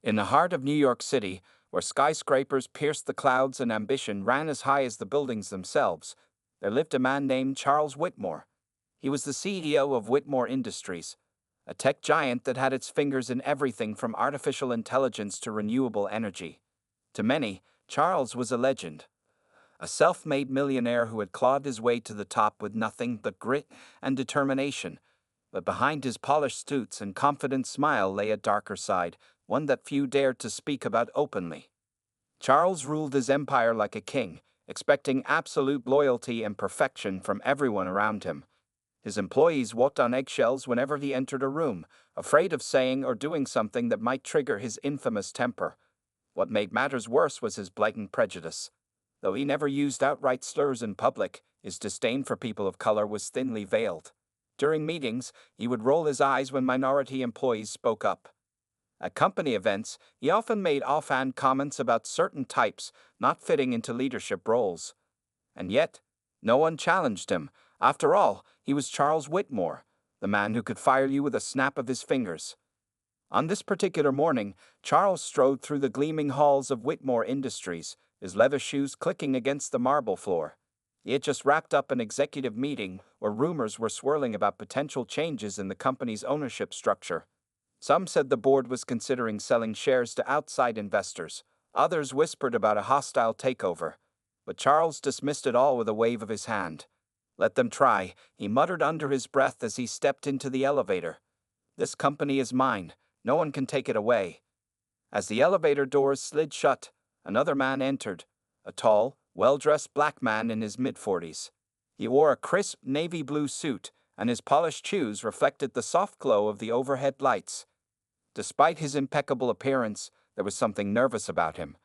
In the heart of New York City, where skyscrapers pierced the clouds and ambition ran as high as the buildings themselves, there lived a man named Charles Whitmore. He was the CEO of Whitmore Industries, a tech giant that had its fingers in everything from artificial intelligence to renewable energy. To many, Charles was a legend, a self-made millionaire who had clawed his way to the top with nothing but grit and determination. But behind his polished suits and confident smile lay a darker side, one that few dared to speak about openly. Charles ruled his empire like a king, expecting absolute loyalty and perfection from everyone around him. His employees walked on eggshells whenever he entered a room, afraid of saying or doing something that might trigger his infamous temper. What made matters worse was his blatant prejudice. Though he never used outright slurs in public, his disdain for people of color was thinly veiled. During meetings, he would roll his eyes when minority employees spoke up. At company events, he often made offhand comments about certain types not fitting into leadership roles. And yet, no one challenged him. After all, he was Charles Whitmore, the man who could fire you with a snap of his fingers. On this particular morning, Charles strode through the gleaming halls of Whitmore Industries, his leather shoes clicking against the marble floor. He had just wrapped up an executive meeting where rumors were swirling about potential changes in the company's ownership structure. Some said the board was considering selling shares to outside investors. Others whispered about a hostile takeover. But Charles dismissed it all with a wave of his hand. "Let them try," he muttered under his breath as he stepped into the elevator. "This company is mine. No one can take it away." As the elevator doors slid shut, another man entered, a tall, well-dressed black man in his mid-40s. He wore a crisp navy blue suit, and his polished shoes reflected the soft glow of the overhead lights. Despite his impeccable appearance, there was something nervous about him.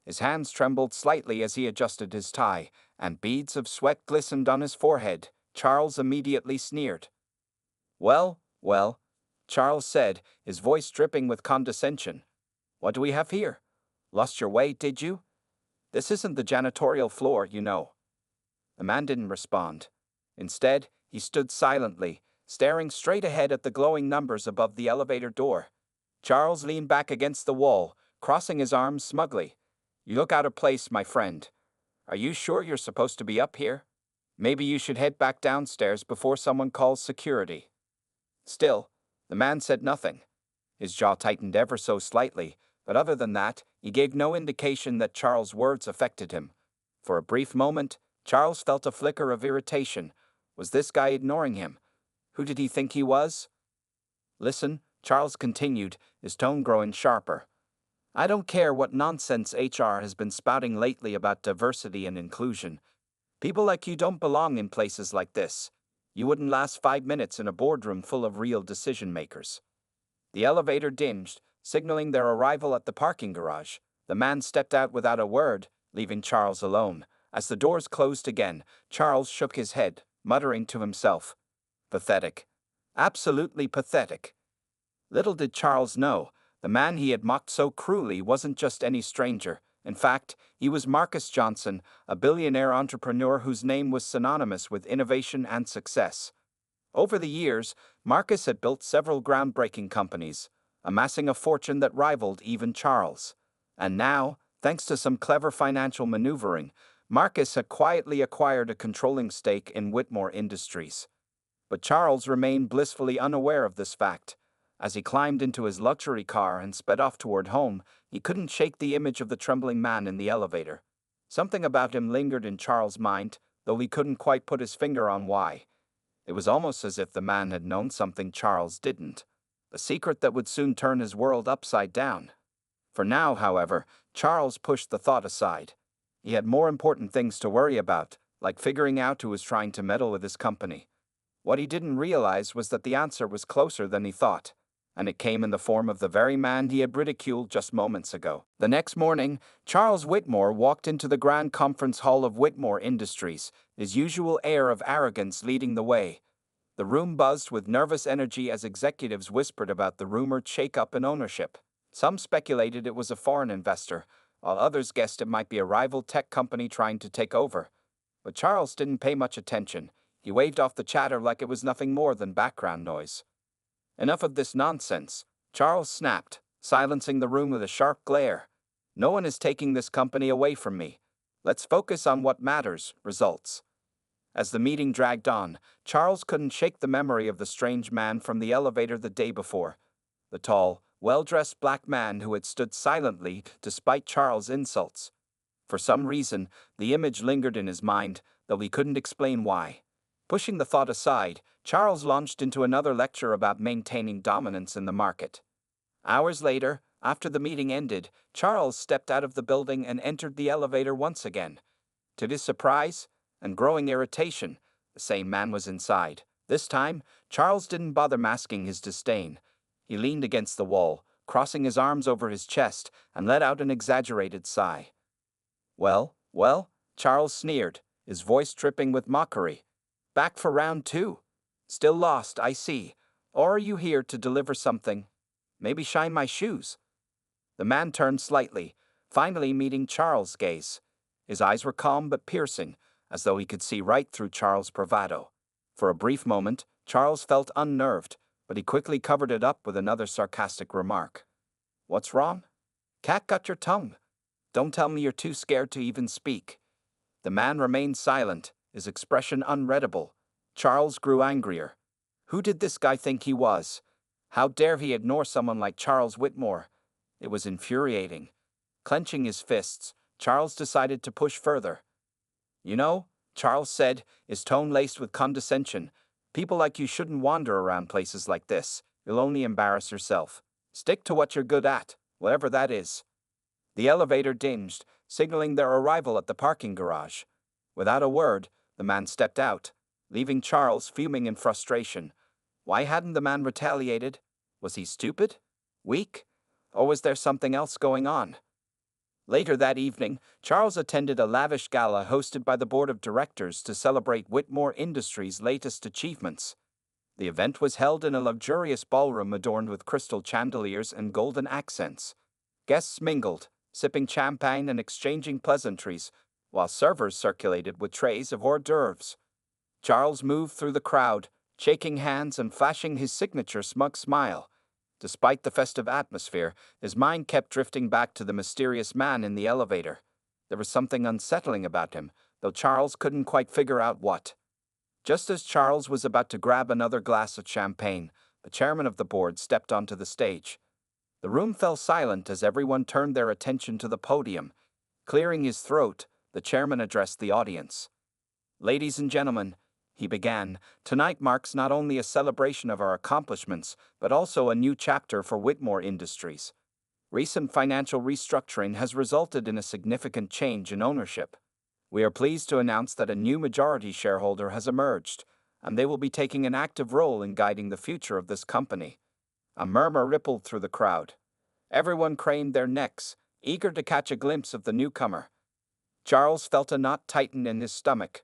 His hands trembled slightly as he adjusted his tie, and beads of sweat glistened on his forehead. Charles immediately sneered. "Well, well," Charles said, his voice dripping with condescension. "What do we have here? Lost your way, did you? This isn't the janitorial floor, you know." The man didn't respond. Instead, he stood silently, staring straight ahead at the glowing numbers above the elevator door. Charles leaned back against the wall, crossing his arms smugly. "You look out of place, my friend. Are you sure you're supposed to be up here? Maybe you should head back downstairs before someone calls security." Still, the man said nothing. His jaw tightened ever so slightly, but other than that, he gave no indication that Charles' words affected him. For a brief moment, Charles felt a flicker of irritation. Was this guy ignoring him? Who did he think he was? "Listen," Charles continued, his tone growing sharper. "I don't care what nonsense HR has been spouting lately about diversity and inclusion. People like you don't belong in places like this. You wouldn't last 5 minutes in a boardroom full of real decision makers." The elevator dinged, signaling their arrival at the parking garage. The man stepped out without a word, leaving Charles alone. As the doors closed again, Charles shook his head, muttering to himself, "Pathetic. Absolutely pathetic." Little did Charles know, the man he had mocked so cruelly wasn't just any stranger. In fact, he was Marcus Johnson, a billionaire entrepreneur whose name was synonymous with innovation and success. Over the years, Marcus had built several groundbreaking companies, amassing a fortune that rivaled even Charles. And now, thanks to some clever financial maneuvering, Marcus had quietly acquired a controlling stake in Whitmore Industries. But Charles remained blissfully unaware of this fact. As he climbed into his luxury car and sped off toward home, he couldn't shake the image of the trembling man in the elevator. Something about him lingered in Charles' mind, though he couldn't quite put his finger on why. It was almost as if the man had known something Charles didn't, a secret that would soon turn his world upside down. For now, however, Charles pushed the thought aside. He had more important things to worry about, like figuring out who was trying to meddle with his company. What he didn't realize was that the answer was closer than he thought, and it came in the form of the very man he had ridiculed just moments ago. The next morning, Charles Whitmore walked into the grand conference hall of Whitmore Industries, his usual air of arrogance leading the way. The room buzzed with nervous energy as executives whispered about the rumored shake-up in ownership. Some speculated it was a foreign investor, while others guessed it might be a rival tech company trying to take over. But Charles didn't pay much attention. He waved off the chatter like it was nothing more than background noise. "Enough of this nonsense," Charles snapped, silencing the room with a sharp glare. No one is taking this company away from me. Let's focus on what matters, results. As the meeting dragged on, Charles couldn't shake the memory of the strange man from the elevator the day before. The tall, well-dressed black man who had stood silently despite Charles' insults. For some reason, the image lingered in his mind, though he couldn't explain why. Pushing the thought aside, Charles launched into another lecture about maintaining dominance in the market. Hours later, after the meeting ended, Charles stepped out of the building and entered the elevator once again. To his surprise and growing irritation, the same man was inside. This time, Charles didn't bother masking his disdain. He leaned against the wall, crossing his arms over his chest, and let out an exaggerated sigh. Well, Charles sneered, his voice dripping with mockery. Back for round 2? Still lost, I see. Or are you here to deliver something? Maybe shine my shoes? The man turned slightly, finally meeting Charles' gaze. His eyes were calm but piercing, as though he could see right through Charles' bravado. For a brief moment, Charles felt unnerved, but he quickly covered it up with another sarcastic remark. What's wrong? Cat got your tongue. Don't tell me you're too scared to even speak. The man remained silent, his expression unreadable. Charles grew angrier. Who did this guy think he was? How dare he ignore someone like Charles Whitmore? It was infuriating. Clenching his fists, Charles decided to push further. You know, Charles said, his tone laced with condescension, people like you shouldn't wander around places like this. You'll only embarrass yourself. Stick to what you're good at, whatever that is. The elevator dinged, signaling their arrival at the parking garage. Without a word, the man stepped out, leaving Charles fuming in frustration. Why hadn't the man retaliated? Was he stupid? Weak? Or was there something else going on? Later that evening, Charles attended a lavish gala hosted by the board of directors to celebrate Whitmore Industries' latest achievements. The event was held in a luxurious ballroom adorned with crystal chandeliers and golden accents. Guests mingled, sipping champagne and exchanging pleasantries, while servers circulated with trays of hors d'oeuvres. Charles moved through the crowd, shaking hands and flashing his signature smug smile. Despite the festive atmosphere, his mind kept drifting back to the mysterious man in the elevator. There was something unsettling about him, though Charles couldn't quite figure out what. Just as Charles was about to grab another glass of champagne, the chairman of the board stepped onto the stage. The room fell silent as everyone turned their attention to the podium. Clearing his throat, the chairman addressed the audience. Ladies and gentlemen, he began, tonight marks not only a celebration of our accomplishments, but also a new chapter for Whitmore Industries. Recent financial restructuring has resulted in a significant change in ownership. We are pleased to announce that a new majority shareholder has emerged, and they will be taking an active role in guiding the future of this company. A murmur rippled through the crowd. Everyone craned their necks, eager to catch a glimpse of the newcomer. Charles felt a knot tighten in his stomach.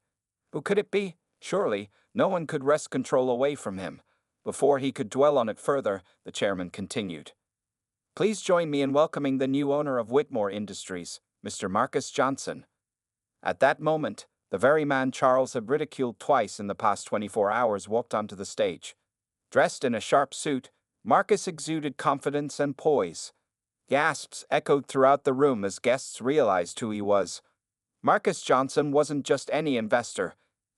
Who could it be? Surely, no one could wrest control away from him. Before he could dwell on it further, the chairman continued. Please join me in welcoming the new owner of Whitmore Industries, Mr. Marcus Johnson. At that moment, the very man Charles had ridiculed twice in the past 24 hours walked onto the stage. Dressed in a sharp suit, Marcus exuded confidence and poise. Gasps echoed throughout the room as guests realized who he was. Marcus Johnson wasn't just any investor.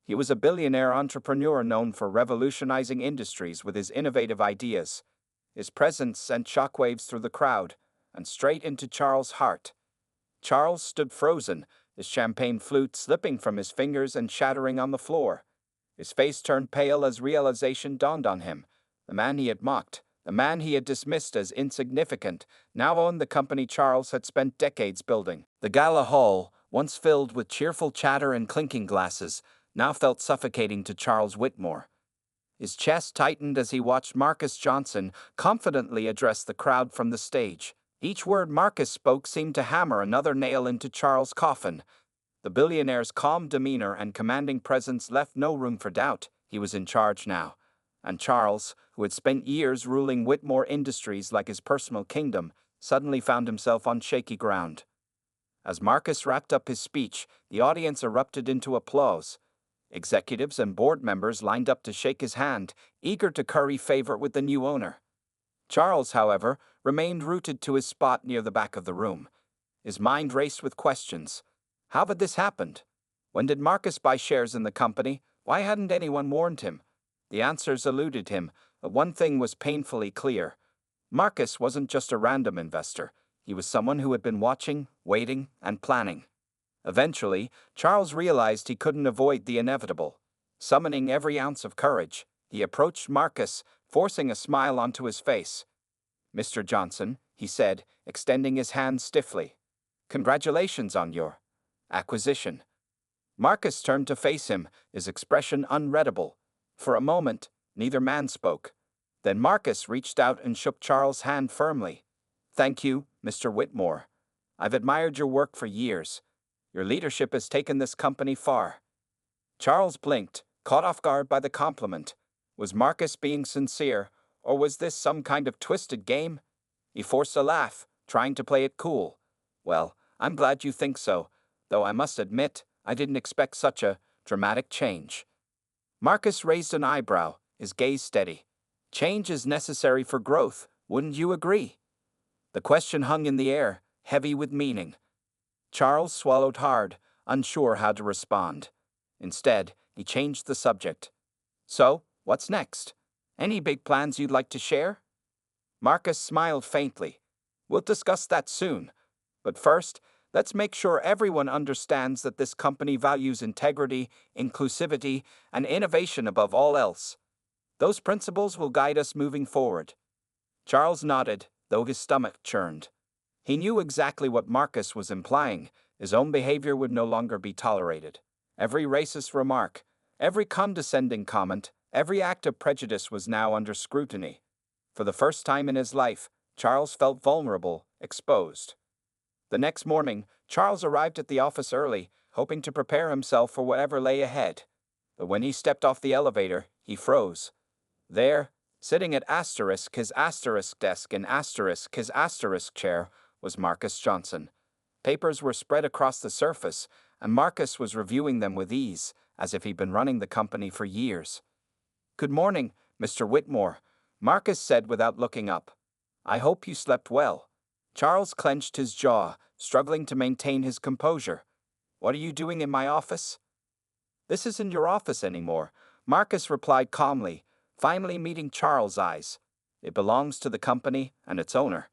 He was a billionaire entrepreneur known for revolutionizing industries with his innovative ideas. His presence sent shockwaves through the crowd, and straight into Charles' heart. Charles stood frozen, his champagne flute slipping from his fingers and shattering on the floor. His face turned pale as realization dawned on him. The man he had mocked, the man he had dismissed as insignificant, now owned the company Charles had spent decades building. The gala hall, once filled with cheerful chatter and clinking glasses, now felt suffocating to Charles Whitmore. His chest tightened as he watched Marcus Johnson confidently address the crowd from the stage. Each word Marcus spoke seemed to hammer another nail into Charles' coffin. The billionaire's calm demeanor and commanding presence left no room for doubt. He was in charge now. And Charles, who had spent years ruling Whitmore Industries like his personal kingdom, suddenly found himself on shaky ground. As Marcus wrapped up his speech, the audience erupted into applause. Executives and board members lined up to shake his hand, eager to curry favor with the new owner. Charles, however, remained rooted to his spot near the back of the room. His mind raced with questions. How had this happened? When did Marcus buy shares in the company? Why hadn't anyone warned him? The answers eluded him, but one thing was painfully clear. Marcus wasn't just a random investor. He was someone who had been watching, waiting, and planning. Eventually, Charles realized he couldn't avoid the inevitable. Summoning every ounce of courage, he approached Marcus, forcing a smile onto his face. "Mr. Johnson," he said, extending his hand stiffly. "Congratulations on your acquisition." Marcus turned to face him, his expression unreadable. For a moment, neither man spoke. Then Marcus reached out and shook Charles' hand firmly. "Thank you, Mr. Whitmore. I've admired your work for years. Your leadership has taken this company far." Charles blinked, caught off guard by the compliment. Was Marcus being sincere, or was this some kind of twisted game? He forced a laugh, trying to play it cool. "Well, I'm glad you think so, though I must admit I didn't expect such a dramatic change." Marcus raised an eyebrow, his gaze steady. "Change is necessary for growth, wouldn't you agree?" The question hung in the air, heavy with meaning. Charles swallowed hard, unsure how to respond. Instead, he changed the subject. "So, what's next? Any big plans you'd like to share?" Marcus smiled faintly. "We'll discuss that soon. But first, let's make sure everyone understands that this company values integrity, inclusivity, and innovation above all else. Those principles will guide us moving forward." Charles nodded, though his stomach churned. He knew exactly what Marcus was implying. His own behavior would no longer be tolerated. Every racist remark, every condescending comment, every act of prejudice was now under scrutiny. For the first time in his life, Charles felt vulnerable, exposed. The next morning, Charles arrived at the office early, hoping to prepare himself for whatever lay ahead. But when he stepped off the elevator, he froze. There, sitting at his desk and his chair, was Marcus Johnson. Papers were spread across the surface, and Marcus was reviewing them with ease, as if he'd been running the company for years. "Good morning, Mr. Whitmore," Marcus said without looking up. "I hope you slept well." Charles clenched his jaw, struggling to maintain his composure. "What are you doing in my office?" "This isn't your office anymore," Marcus replied calmly, finally meeting Charles' eyes. "It belongs to the company and its owner."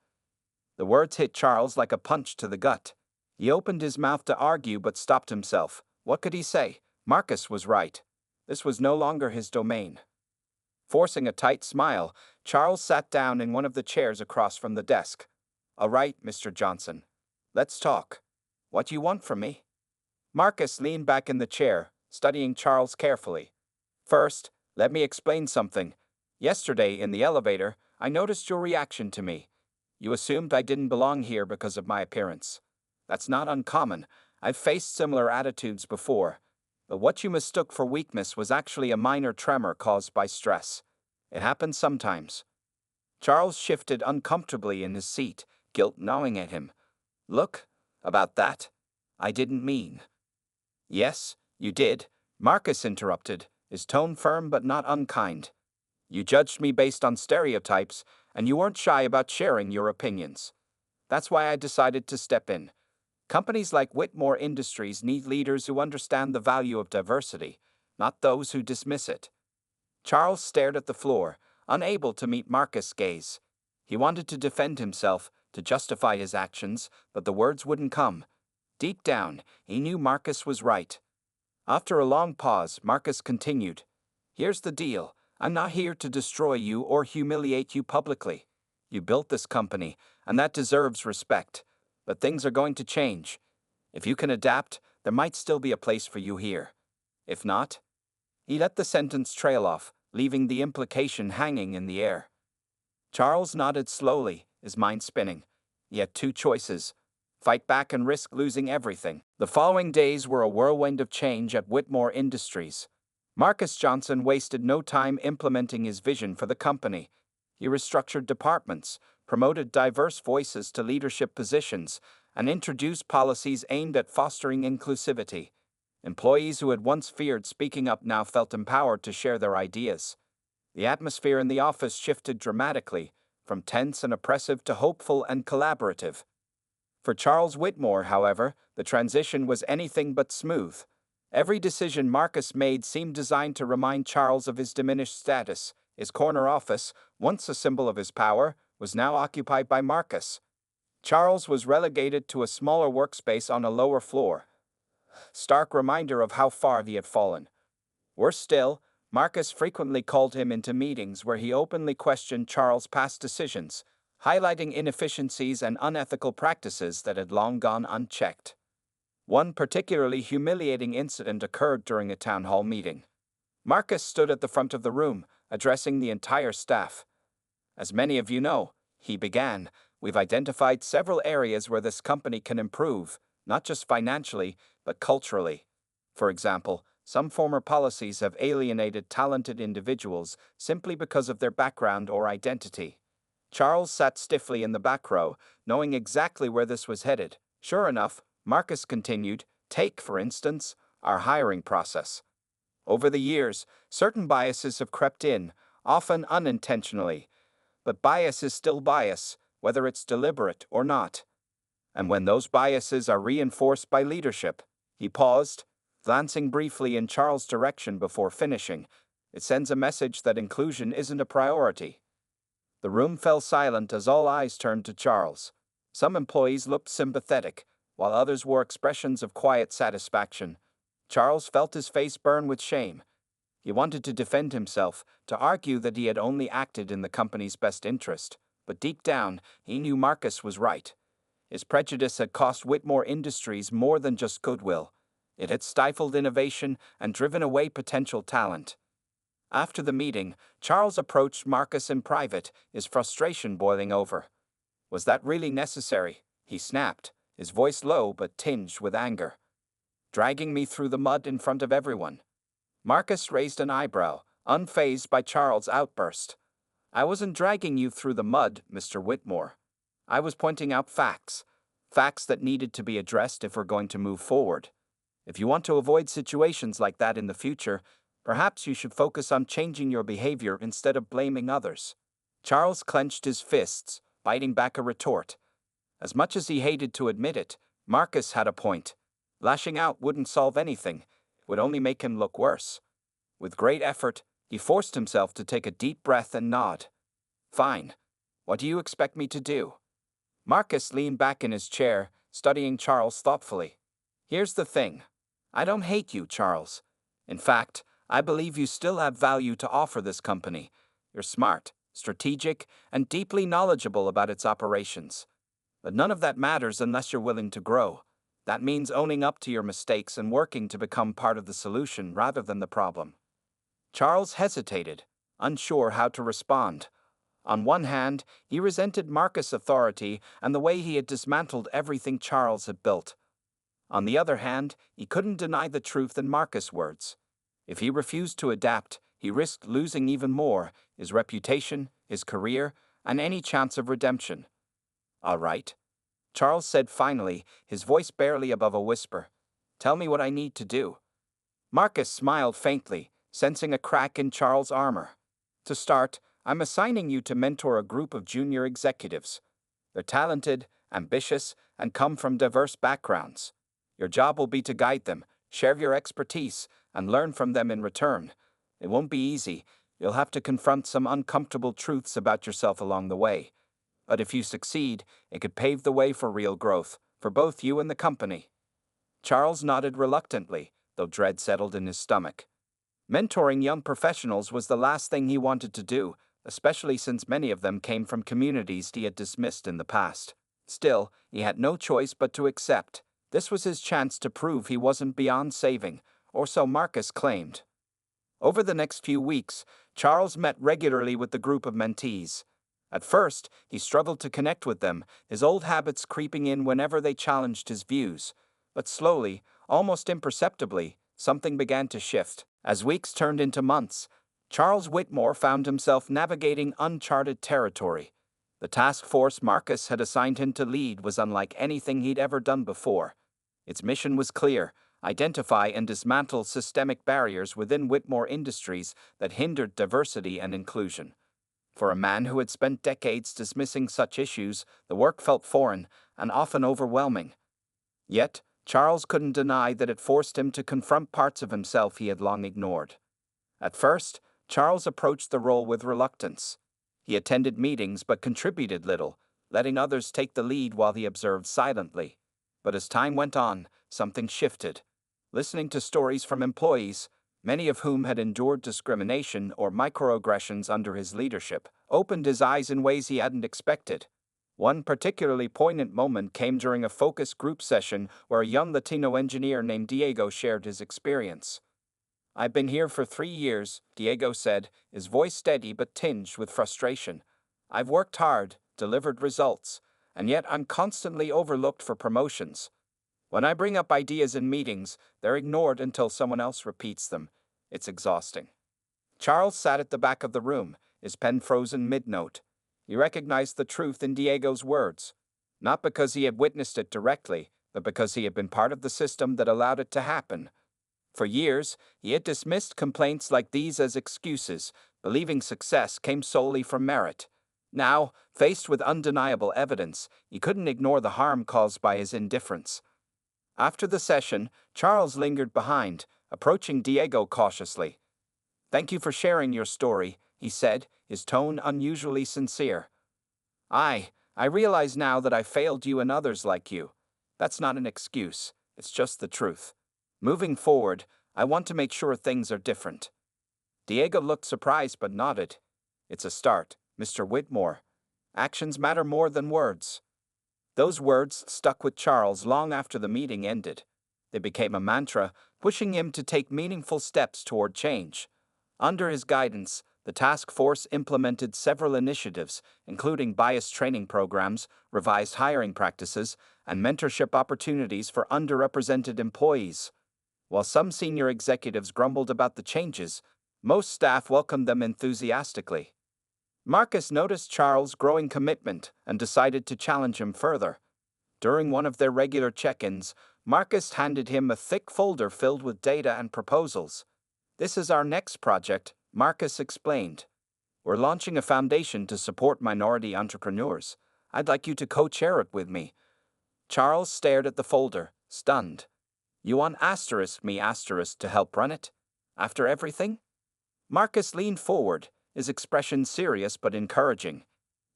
The words hit Charles like a punch to the gut. He opened his mouth to argue but stopped himself. What could he say? Marcus was right. This was no longer his domain. Forcing a tight smile, Charles sat down in one of the chairs across from the desk. "All right, Mr. Johnson. Let's talk. What do you want from me?" Marcus leaned back in the chair, studying Charles carefully. "First, let me explain something. Yesterday, in the elevator, I noticed your reaction to me. You assumed I didn't belong here because of my appearance. That's not uncommon. I've faced similar attitudes before. But what you mistook for weakness was actually a minor tremor caused by stress. It happens sometimes." Charles shifted uncomfortably in his seat, guilt gnawing at him. "Look, about that, I didn't mean." "Yes, you did," Marcus interrupted, his tone firm but not unkind. "You judged me based on stereotypes, and you weren't shy about sharing your opinions. That's why I decided to step in. Companies like Whitmore Industries need leaders who understand the value of diversity, not those who dismiss it." Charles stared at the floor, unable to meet Marcus' gaze. He wanted to defend himself, to justify his actions, but the words wouldn't come. Deep down, he knew Marcus was right. After a long pause, Marcus continued, "Here's the deal. I'm not here to destroy you or humiliate you publicly. You built this company, and that deserves respect. But things are going to change. If you can adapt, there might still be a place for you here. If not..." He let the sentence trail off, leaving the implication hanging in the air. Charles nodded slowly, his mind spinning. He had two choices: fight back and risk losing everything. The following days were a whirlwind of change at Whitmore Industries. Marcus Johnson wasted no time implementing his vision for the company. He restructured departments, promoted diverse voices to leadership positions, and introduced policies aimed at fostering inclusivity. Employees who had once feared speaking up now felt empowered to share their ideas. The atmosphere in the office shifted dramatically, from tense and oppressive to hopeful and collaborative. For Charles Whitmore, however, the transition was anything but smooth. Every decision Marcus made seemed designed to remind Charles of his diminished status. His corner office, once a symbol of his power, was now occupied by Marcus. Charles was relegated to a smaller workspace on a lower floor, stark reminder of how far he had fallen. Worse still, Marcus frequently called him into meetings where he openly questioned Charles' past decisions, highlighting inefficiencies and unethical practices that had long gone unchecked. One particularly humiliating incident occurred during a town hall meeting. Marcus stood at the front of the room, addressing the entire staff. "As many of you know," he began, "we've identified several areas where this company can improve, not just financially, but culturally. For example, some former policies have alienated talented individuals simply because of their background or identity." Charles sat stiffly in the back row, knowing exactly where this was headed. Sure enough, Marcus continued, "Take, for instance, our hiring process. Over the years, certain biases have crept in, often unintentionally, but bias is still bias, whether it's deliberate or not. And when those biases are reinforced by leadership," he paused, glancing briefly in Charles' direction before finishing, "it sends a message that inclusion isn't a priority." The room fell silent as all eyes turned to Charles. Some employees looked sympathetic, while others wore expressions of quiet satisfaction. Charles felt his face burn with shame. He wanted to defend himself, to argue that he had only acted in the company's best interest, but deep down, he knew Marcus was right. His prejudice had cost Whitmore Industries more than just goodwill. It had stifled innovation and driven away potential talent. After the meeting, Charles approached Marcus in private, his frustration boiling over. "Was that really necessary?" he snapped, his voice low but tinged with anger. "Dragging me through the mud in front of everyone?" Marcus raised an eyebrow, unfazed by Charles' outburst. "I wasn't dragging you through the mud, Mr. Whitmore. I was pointing out facts. Facts that needed to be addressed if we're going to move forward. If you want to avoid situations like that in the future, perhaps you should focus on changing your behavior instead of blaming others." Charles clenched his fists, biting back a retort. As much as he hated to admit it, Marcus had a point. Lashing out wouldn't solve anything. It would only make him look worse. With great effort, he forced himself to take a deep breath and nod. "Fine. What do you expect me to do?" Marcus leaned back in his chair, studying Charles thoughtfully. "Here's the thing. I don't hate you, Charles. In fact, I believe you still have value to offer this company. You're smart, strategic, and deeply knowledgeable about its operations. But none of that matters unless you're willing to grow. That means owning up to your mistakes and working to become part of the solution rather than the problem." Charles hesitated, unsure how to respond. On one hand, he resented Marcus' authority and the way he had dismantled everything Charles had built. On the other hand, he couldn't deny the truth in Marcus' words. If he refused to adapt, he risked losing even more: his reputation, his career, and any chance of redemption. "All right," Charles said finally, his voice barely above a whisper. "Tell me what I need to do." Marcus smiled faintly, sensing a crack in Charles' armor. "To start, I'm assigning you to mentor a group of junior executives. They're talented, ambitious, and come from diverse backgrounds. Your job will be to guide them, share your expertise, and learn from them in return. It won't be easy. You'll have to confront some uncomfortable truths about yourself along the way. But if you succeed, it could pave the way for real growth, for both you and the company." Charles nodded reluctantly, though dread settled in his stomach. Mentoring young professionals was the last thing he wanted to do, especially since many of them came from communities he had dismissed in the past. Still, he had no choice but to accept. This was his chance to prove he wasn't beyond saving, or so Marcus claimed. Over the next few weeks, Charles met regularly with the group of mentees. At first, he struggled to connect with them, his old habits creeping in whenever they challenged his views. But slowly, almost imperceptibly, something began to shift. As weeks turned into months, Charles Whitmore found himself navigating uncharted territory. The task force Marcus had assigned him to lead was unlike anything he'd ever done before. Its mission was clear: identify and dismantle systemic barriers within Whitmore Industries that hindered diversity and inclusion. For a man who had spent decades dismissing such issues, the work felt foreign and often overwhelming. Yet, Charles couldn't deny that it forced him to confront parts of himself he had long ignored. At first, Charles approached the role with reluctance. He attended meetings but contributed little, letting others take the lead while he observed silently. But as time went on, something shifted. Listening to stories from employees, many of whom had endured discrimination or microaggressions under his leadership, opened his eyes in ways he hadn't expected. One particularly poignant moment came during a focus group session where a young Latino engineer named Diego shared his experience. "I've been here for 3 years," Diego said, his voice steady but tinged with frustration. "I've worked hard, delivered results, and yet I'm constantly overlooked for promotions. When I bring up ideas in meetings, they're ignored until someone else repeats them. It's exhausting." Charles sat at the back of the room, his pen frozen mid-note. He recognized the truth in Diego's words, not because he had witnessed it directly, but because he had been part of the system that allowed it to happen. For years, he had dismissed complaints like these as excuses, believing success came solely from merit. Now, faced with undeniable evidence, he couldn't ignore the harm caused by his indifference. After the session, Charles lingered behind, approaching Diego cautiously. "Thank you for sharing your story," he said, his tone unusually sincere. I realize now that I failed you and others like you. That's not an excuse, it's just the truth. Moving forward, I want to make sure things are different." Diego looked surprised but nodded. "It's a start, Mr. Whitmore. Actions matter more than words." Those words stuck with Charles long after the meeting ended. They became a mantra, pushing him to take meaningful steps toward change. Under his guidance, the task force implemented several initiatives, including bias training programs, revised hiring practices, and mentorship opportunities for underrepresented employees. While some senior executives grumbled about the changes, most staff welcomed them enthusiastically. Marcus noticed Charles' growing commitment and decided to challenge him further. During one of their regular check-ins, Marcus handed him a thick folder filled with data and proposals. "This is our next project," Marcus explained. "We're launching a foundation to support minority entrepreneurs. I'd like you to co-chair it with me." Charles stared at the folder, stunned. "You want me to help run it? After everything?" Marcus leaned forward, his expression serious but encouraging.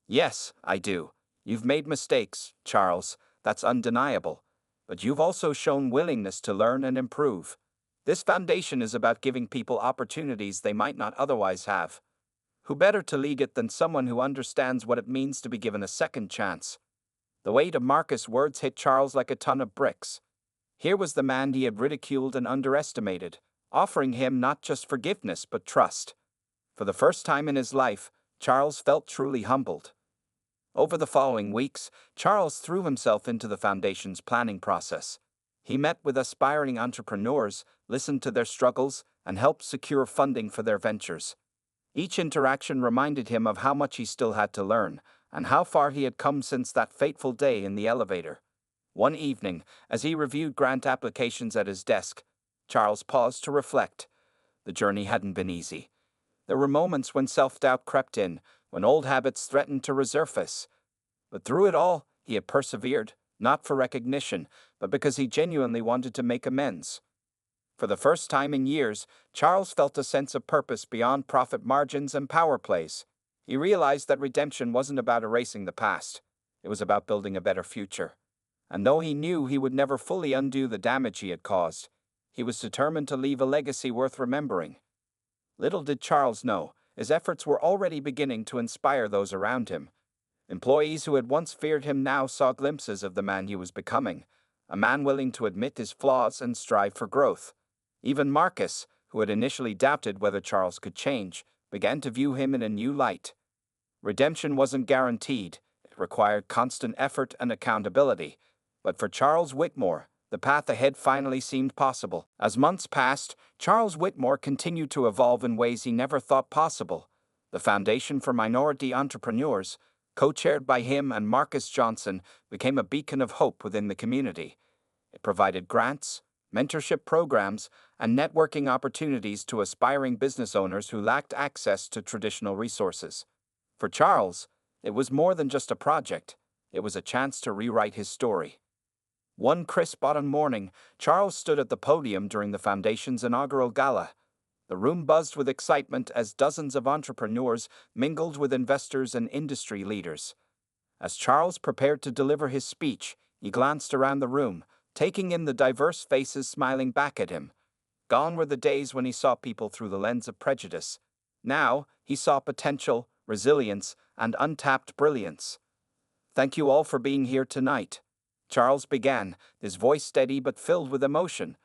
"Yes, I do. You've made mistakes, Charles, that's undeniable. But you've also shown willingness to learn and improve. This foundation is about giving people opportunities they might not otherwise have. Who better to lead it than someone who understands what it means to be given a second chance?" The weight of Marcus' words hit Charles like a ton of bricks. Here was the man he had ridiculed and underestimated, offering him not just forgiveness but trust. For the first time in his life, Charles felt truly humbled. Over the following weeks, Charles threw himself into the foundation's planning process. He met with aspiring entrepreneurs, listened to their struggles, and helped secure funding for their ventures. Each interaction reminded him of how much he still had to learn, and how far he had come since that fateful day in the elevator. One evening, as he reviewed grant applications at his desk, Charles paused to reflect. The journey hadn't been easy. There were moments when self-doubt crept in, when old habits threatened to resurface. But through it all, he had persevered, not for recognition, but because he genuinely wanted to make amends. For the first time in years, Charles felt a sense of purpose beyond profit margins and power plays. He realized that redemption wasn't about erasing the past. It was about building a better future. And though he knew he would never fully undo the damage he had caused, he was determined to leave a legacy worth remembering. Little did Charles know, his efforts were already beginning to inspire those around him. Employees who had once feared him now saw glimpses of the man he was becoming, a man willing to admit his flaws and strive for growth. Even Marcus, who had initially doubted whether Charles could change, began to view him in a new light. Redemption wasn't guaranteed. It required constant effort and accountability. But for Charles Whitmore, the path ahead finally seemed possible. As months passed, Charles Whitmore continued to evolve in ways he never thought possible. The Foundation for Minority Entrepreneurs, co-chaired by him and Marcus Johnson, became a beacon of hope within the community. It provided grants, mentorship programs, and networking opportunities to aspiring business owners who lacked access to traditional resources. For Charles, it was more than just a project. It was a chance to rewrite his story. One crisp autumn morning, Charles stood at the podium during the Foundation's inaugural gala. The room buzzed with excitement as dozens of entrepreneurs mingled with investors and industry leaders. As Charles prepared to deliver his speech, he glanced around the room, taking in the diverse faces smiling back at him. Gone were the days when he saw people through the lens of prejudice. Now, he saw potential, resilience, and untapped brilliance. "Thank you all for being here tonight," Charles began, his voice steady but filled with emotion.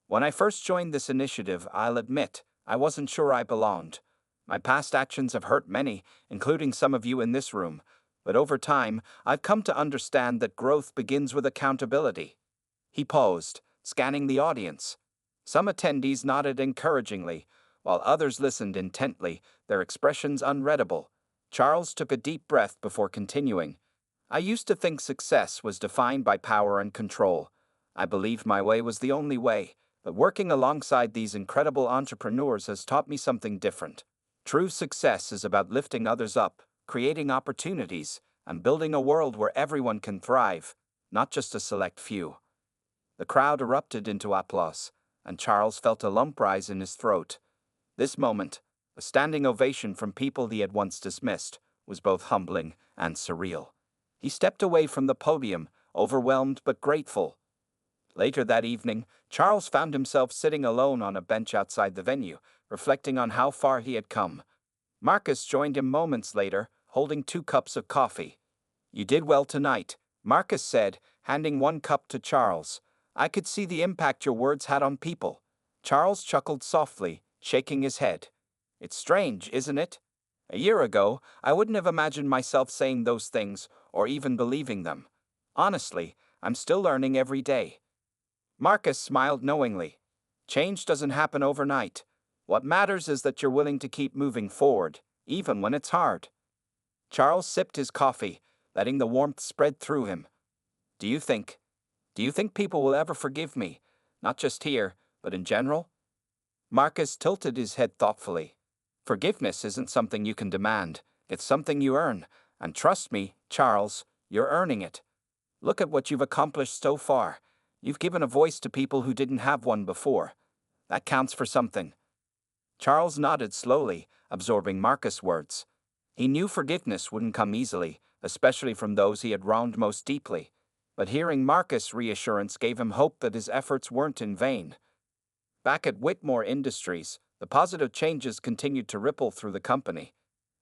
"When I first joined this initiative, I'll admit, I wasn't sure I belonged. My past actions have hurt many, including some of you in this room. But over time, I've come to understand that growth begins with accountability." He paused, scanning the audience. Some attendees nodded encouragingly, while others listened intently, their expressions unreadable. Charles took a deep breath before continuing. "I used to think success was defined by power and control. I believed my way was the only way, but working alongside these incredible entrepreneurs has taught me something different. True success is about lifting others up, creating opportunities, and building a world where everyone can thrive, not just a select few." The crowd erupted into applause, and Charles felt a lump rise in his throat. This moment, a standing ovation from people he had once dismissed, was both humbling and surreal. He stepped away from the podium, overwhelmed but grateful. Later that evening, Charles found himself sitting alone on a bench outside the venue, reflecting on how far he had come. Marcus joined him moments later, holding 2 cups of coffee. "You did well tonight," Marcus said, handing 1 cup to Charles. "I could see the impact your words had on people." Charles chuckled softly, shaking his head. "It's strange, isn't it? A year ago, I wouldn't have imagined myself saying those things or even believing them. Honestly, I'm still learning every day." Marcus smiled knowingly. "Change doesn't happen overnight. What matters is that you're willing to keep moving forward, even when it's hard." Charles sipped his coffee, letting the warmth spread through him. Do you think people will ever forgive me? Not just here, but in general?" Marcus tilted his head thoughtfully. "Forgiveness isn't something you can demand. It's something you earn. And trust me, Charles, you're earning it. Look at what you've accomplished so far. You've given a voice to people who didn't have one before. That counts for something." Charles nodded slowly, absorbing Marcus' words. He knew forgiveness wouldn't come easily, especially from those he had wronged most deeply. But hearing Marcus' reassurance gave him hope that his efforts weren't in vain. Back at Whitmore Industries, the positive changes continued to ripple through the company.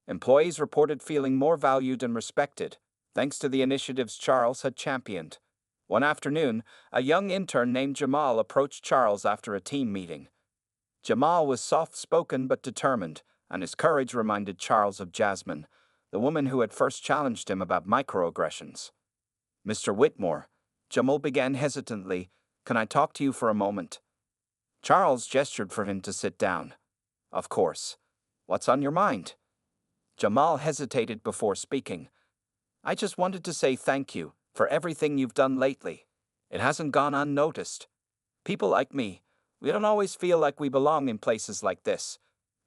Employees reported feeling more valued and respected, thanks to the initiatives Charles had championed. One afternoon, a young intern named Jamal approached Charles after a team meeting. Jamal was soft-spoken but determined, and his courage reminded Charles of Jasmine, the woman who had first challenged him about microaggressions. "Mr. Whitmore," Jamal began hesitantly, "can I talk to you for a moment?" Charles gestured for him to sit down. "Of course. What's on your mind?" Jamal hesitated before speaking. "I just wanted to say thank you for everything you've done lately. It hasn't gone unnoticed. People like me, we don't always feel like we belong in places like this.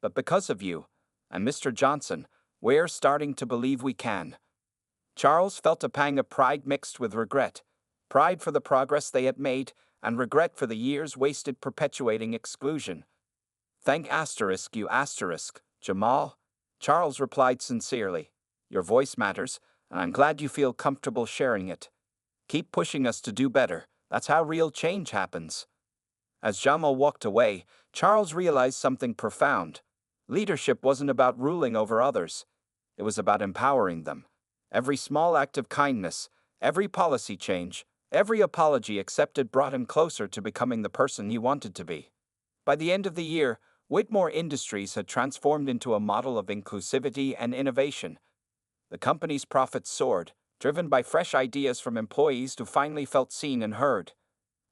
But because of you, and Mr. Johnson, we're starting to believe we can." Charles felt a pang of pride mixed with regret. Pride for the progress they had made, and regret for the years wasted perpetuating exclusion. "Thank you Jamal," Charles replied sincerely. "Your voice matters, and I'm glad you feel comfortable sharing it. Keep pushing us to do better. That's how real change happens." As Jamal walked away, Charles realized something profound. Leadership wasn't about ruling over others. It was about empowering them. Every small act of kindness, every policy change, every apology accepted brought him closer to becoming the person he wanted to be. By the end of the year, Whitmore Industries had transformed into a model of inclusivity and innovation. The company's profits soared, driven by fresh ideas from employees who finally felt seen and heard.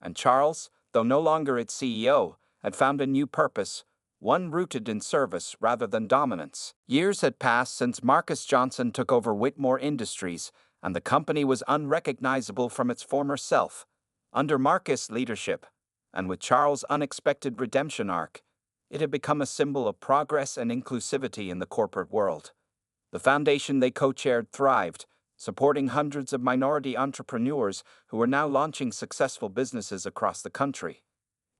And Charles, though no longer its CEO, had found a new purpose, one rooted in service rather than dominance. Years had passed since Marcus Johnson took over Whitmore Industries, and the company was unrecognizable from its former self. Under Marcus' leadership, and with Charles' unexpected redemption arc, it had become a symbol of progress and inclusivity in the corporate world. The foundation they co-chaired thrived, supporting hundreds of minority entrepreneurs who are now launching successful businesses across the country.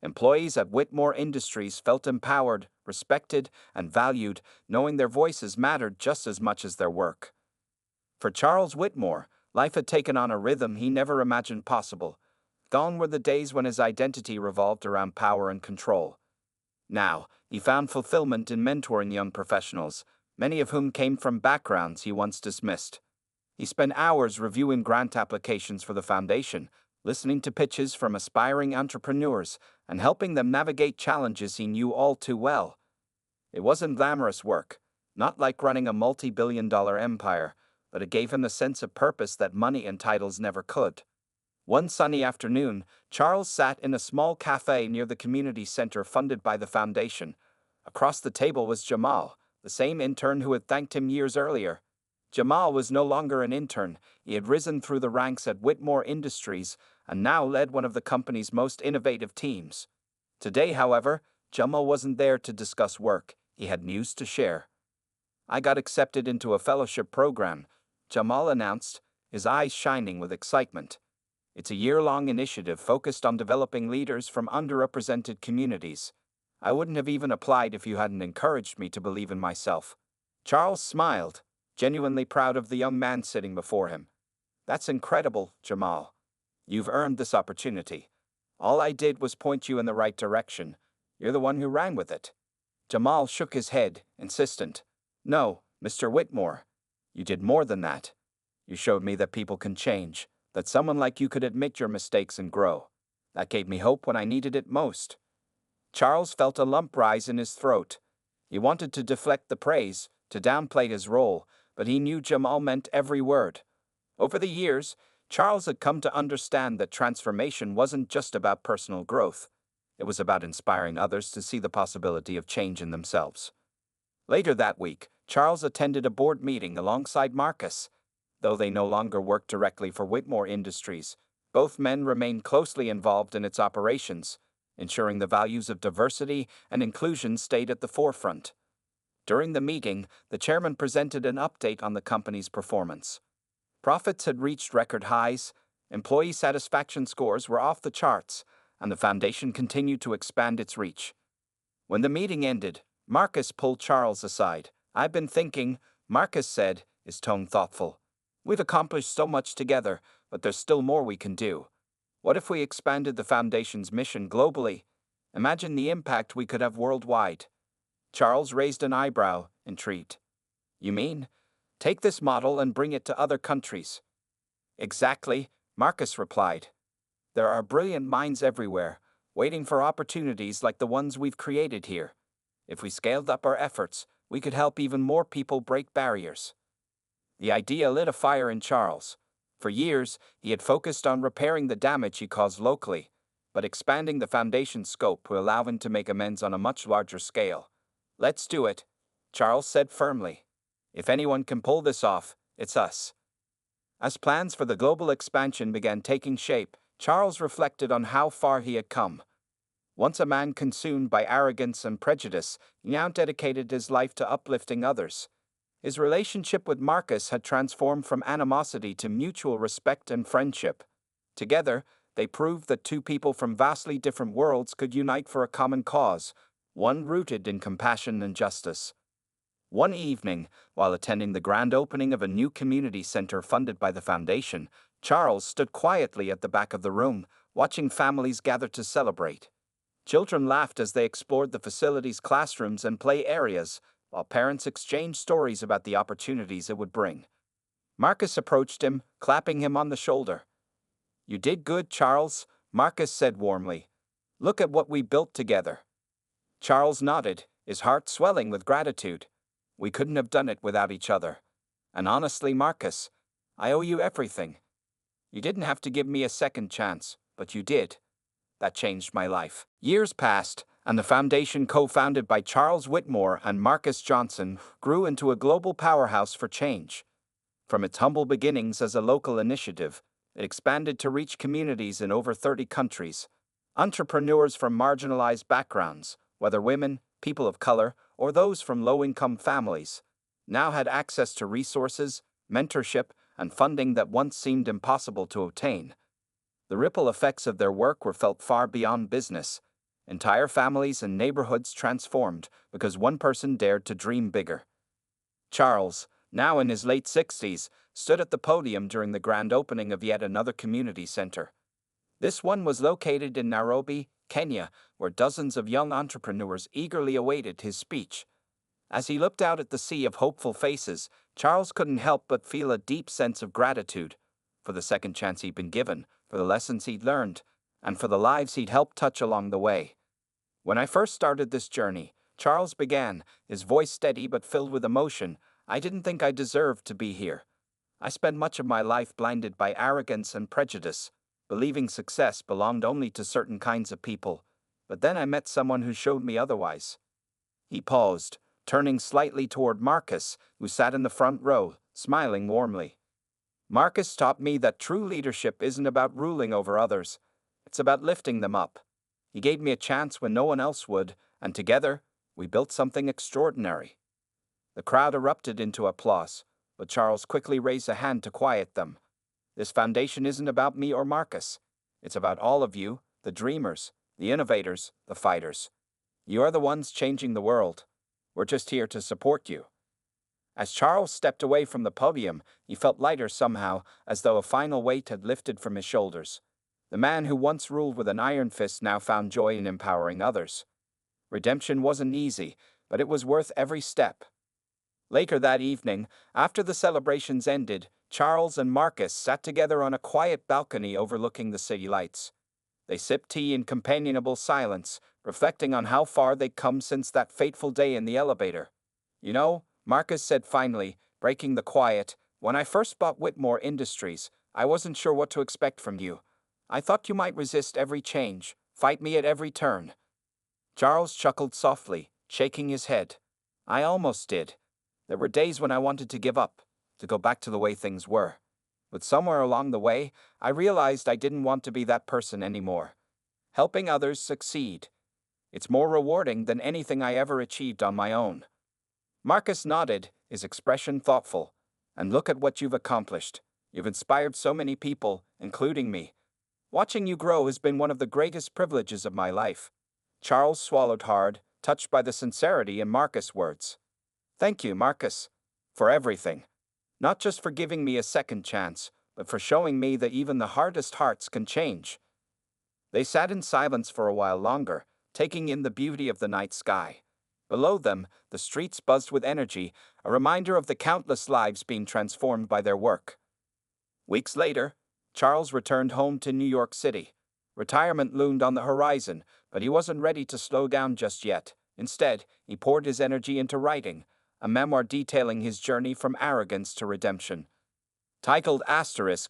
Employees at Whitmore Industries felt empowered, respected, and valued, knowing their voices mattered just as much as their work. For Charles Whitmore, life had taken on a rhythm he never imagined possible. Gone were the days when his identity revolved around power and control. Now, he found fulfillment in mentoring young professionals, many of whom came from backgrounds he once dismissed. He spent hours reviewing grant applications for the foundation, listening to pitches from aspiring entrepreneurs, and helping them navigate challenges he knew all too well. It wasn't glamorous work, not like running a multi-billion-dollar empire, but it gave him a sense of purpose that money and titles never could. One sunny afternoon, Charles sat in a small cafe near the community center funded by the foundation. Across the table was Jamal, the same intern who had thanked him years earlier. Jamal was no longer an intern. He had risen through the ranks at Whitmore Industries and now led one of the company's most innovative teams. Today, however, Jamal wasn't there to discuss work. He had news to share. "I got accepted into a fellowship program," Jamal announced, his eyes shining with excitement. "It's a year-long initiative focused on developing leaders from underrepresented communities. I wouldn't have even applied if you hadn't encouraged me to believe in myself." Charles smiled, genuinely proud of the young man sitting before him. "That's incredible, Jamal. You've earned this opportunity. All I did was point you in the right direction. You're the one who ran with it." Jamal shook his head, insistent. "No, Mr. Whitmore. You did more than that. You showed me that people can change, that someone like you could admit your mistakes and grow. That gave me hope when I needed it most." Charles felt a lump rise in his throat. He wanted to deflect the praise, to downplay his role, but he knew Jamal meant every word. Over the years, Charles had come to understand that transformation wasn't just about personal growth. It was about inspiring others to see the possibility of change in themselves. Later that week, Charles attended a board meeting alongside Marcus. Though they no longer worked directly for Whitmore Industries, both men remained closely involved in its operations, ensuring the values of diversity and inclusion stayed at the forefront. During the meeting, the chairman presented an update on the company's performance. Profits had reached record highs, employee satisfaction scores were off the charts, and the foundation continued to expand its reach. When the meeting ended, Marcus pulled Charles aside. "I've been thinking," Marcus said, his tone thoughtful. "We've accomplished so much together, but there's still more we can do. What if we expanded the foundation's mission globally? Imagine the impact we could have worldwide." Charles raised an eyebrow, intrigued. "You mean, take this model and bring it to other countries?" "Exactly," Marcus replied. "There are brilliant minds everywhere, waiting for opportunities like the ones we've created here. If we scaled up our efforts, we could help even more people break barriers." The idea lit a fire in Charles. For years, he had focused on repairing the damage he caused locally, but expanding the foundation's scope will allow him to make amends on a much larger scale. "Let's do it," Charles said firmly. "If anyone can pull this off, it's us." As plans for the global expansion began taking shape, Charles reflected on how far he had come. Once a man consumed by arrogance and prejudice, he now dedicated his life to uplifting others. His relationship with Marcus had transformed from animosity to mutual respect and friendship. Together, they proved that two people from vastly different worlds could unite for a common cause, one rooted in compassion and justice. One evening, while attending the grand opening of a new community center funded by the foundation, Charles stood quietly at the back of the room, watching families gather to celebrate. Children laughed as they explored the facility's classrooms and play areas, while parents exchanged stories about the opportunities it would bring. Marcus approached him, clapping him on the shoulder. "You did good, Charles," Marcus said warmly. "Look at what we built together." Charles nodded, his heart swelling with gratitude. "We couldn't have done it without each other. And honestly, Marcus, I owe you everything. You didn't have to give me a second chance, but you did. That changed my life." Years passed, and the foundation, co-founded by Charles Whitmore and Marcus Johnson, grew into a global powerhouse for change. From its humble beginnings as a local initiative, it expanded to reach communities in over 30 countries. Entrepreneurs from marginalized backgrounds, whether women, people of color, or those from low-income families, now had access to resources, mentorship, and funding that once seemed impossible to obtain. The ripple effects of their work were felt far beyond business. Entire families and neighborhoods transformed because one person dared to dream bigger. Charles, now in his late 60s, stood at the podium during the grand opening of yet another community center. This one was located in Nairobi, Kenya, where dozens of young entrepreneurs eagerly awaited his speech. As he looked out at the sea of hopeful faces, Charles couldn't help but feel a deep sense of gratitude for the second chance he'd been given, for the lessons he'd learned, and for the lives he'd helped touch along the way. "When I first started this journey," Charles began, his voice steady but filled with emotion, "I didn't think I deserved to be here. I spent much of my life blinded by arrogance and prejudice, believing success belonged only to certain kinds of people. But then I met someone who showed me otherwise." He paused, turning slightly toward Marcus, who sat in the front row, smiling warmly. "Marcus taught me that true leadership isn't about ruling over others. It's about lifting them up. He gave me a chance when no one else would, and together, we built something extraordinary." The crowd erupted into applause, but Charles quickly raised a hand to quiet them. "This foundation isn't about me or Marcus. It's about all of you, the dreamers, the innovators, the fighters. You are the ones changing the world. We're just here to support you." As Charles stepped away from the podium, he felt lighter somehow, as though a final weight had lifted from his shoulders. The man who once ruled with an iron fist now found joy in empowering others. Redemption wasn't easy, but it was worth every step. Later that evening, after the celebrations ended, Charles and Marcus sat together on a quiet balcony overlooking the city lights. They sipped tea in companionable silence, reflecting on how far they'd come since that fateful day in the elevator. "You know," Marcus said finally, breaking the quiet, "when I first bought Whitmore Industries, I wasn't sure what to expect from you. I thought you might resist every change, fight me at every turn." Charles chuckled softly, shaking his head. "I almost did. There were days when I wanted to give up, to go back to the way things were. But somewhere along the way, I realized I didn't want to be that person anymore. Helping others succeed. It's more rewarding than anything I ever achieved on my own." Marcus nodded, his expression thoughtful. "And look at what you've accomplished. You've inspired so many people, including me. Watching you grow has been one of the greatest privileges of my life." Charles swallowed hard, touched by the sincerity in Marcus' words. "Thank you, Marcus, for everything. Not just for giving me a second chance, but for showing me that even the hardest hearts can change." They sat in silence for a while longer, taking in the beauty of the night sky. Below them, the streets buzzed with energy, a reminder of the countless lives being transformed by their work. Weeks later, Charles returned home to New York City. Retirement loomed on the horizon, but he wasn't ready to slow down just yet. Instead, he poured his energy into writing, a memoir detailing his journey from arrogance to redemption. Titled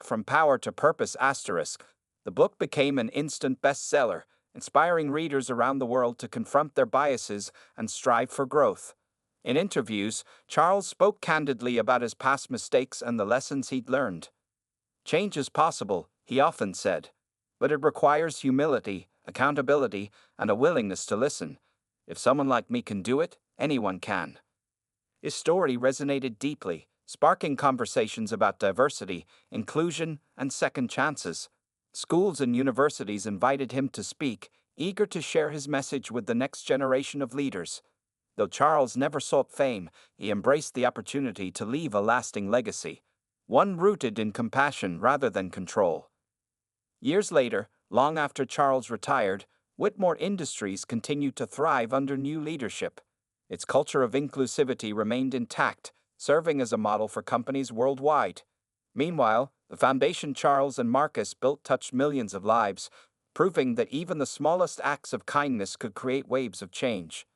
From Power to Purpose, the book became an instant bestseller, inspiring readers around the world to confront their biases and strive for growth. In interviews, Charles spoke candidly about his past mistakes and the lessons he'd learned. "Change is possible," he often said, "but it requires humility, accountability, and a willingness to listen. If someone like me can do it, anyone can." His story resonated deeply, sparking conversations about diversity, inclusion, and second chances. Schools and universities invited him to speak, eager to share his message with the next generation of leaders. Though Charles never sought fame, he embraced the opportunity to leave a lasting legacy, one rooted in compassion rather than control. Years later, long after Charles retired, Whitmore Industries continued to thrive under new leadership. Its culture of inclusivity remained intact, serving as a model for companies worldwide. Meanwhile, the foundation Charles and Marcus built touched millions of lives, proving that even the smallest acts of kindness could create waves of change.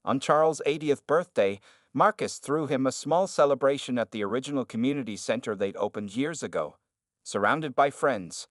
On Charles' 80th birthday, Marcus threw him a small celebration at the original community center they'd opened years ago. Surrounded by friends,